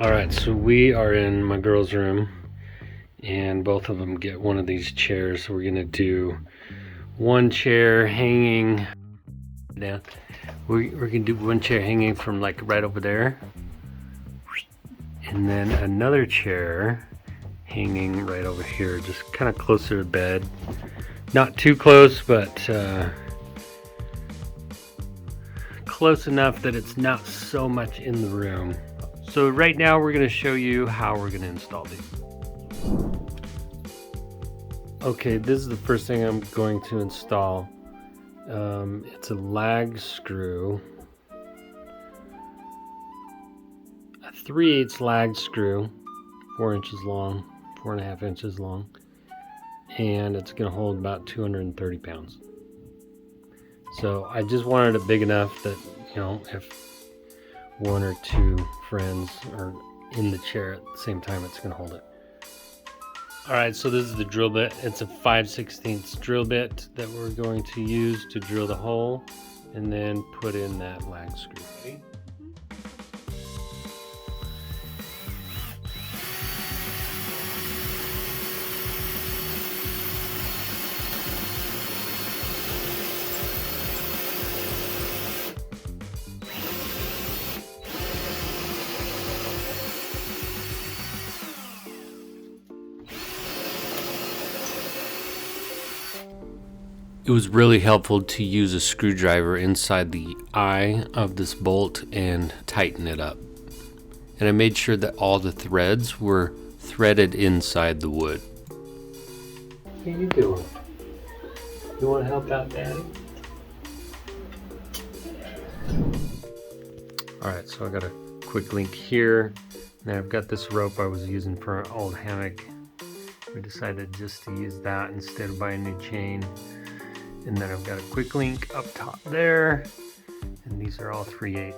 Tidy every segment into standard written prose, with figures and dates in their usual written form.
Alright, so we are in my girls' room, and both of them get one of these chairs. So we're gonna do one chair hanging down. We're gonna do one chair hanging from like right over there, and then another chair hanging right over here, just kind of closer to bed. Not too close, but close enough that it's not so much in the room. So right now we're going to show you how we're going to install these. Okay, this is the first thing I'm going to install. It's a lag screw, a 3/8 lag screw, 4 inches long, 4.5 inches long, and it's going to hold about 230 pounds. So I just wanted it big enough that, you know, if one or two friends are in the chair at the same time, it's going to hold it. Alright, so this is the drill bit. It's a 5/16 drill bit that we're going to use to drill the hole and then put in that lag screw. Ready? It was really helpful to use a screwdriver inside the eye of this bolt and tighten it up. And I made sure that all the threads were threaded inside the wood. What are you doing? You want to help out, Daddy? Alright, so I got a quick link here. Now I've got this rope I was using for an old hammock. We decided just to use that instead of buying a new chain. And then I've got a quick link up top there, and these are all 3/8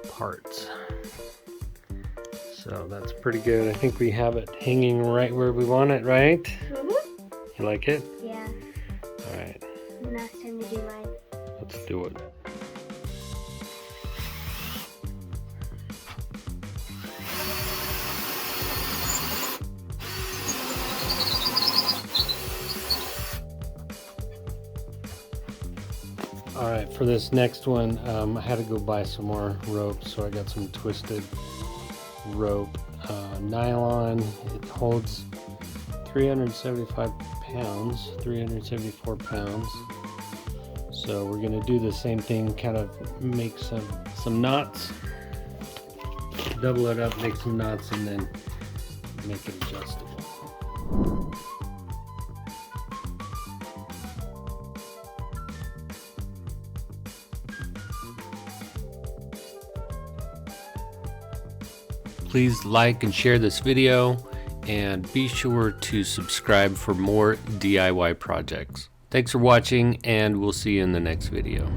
parts. So that's pretty good. I think we have it hanging right where we want it, right? Mm-hmm. You like it? Yeah. All right. Now it's time to do mine. Let's do it. Alright, for this next one, I had to go buy some more rope, so I got some twisted rope. Nylon, it holds 375 pounds, 374 pounds. So we're going to do the same thing, kind of make some knots, double it up, make some knots, and then make it adjustable. Please like and share this video, and be sure to subscribe for more DIY projects. Thanks for watching, and we'll see you in the next video.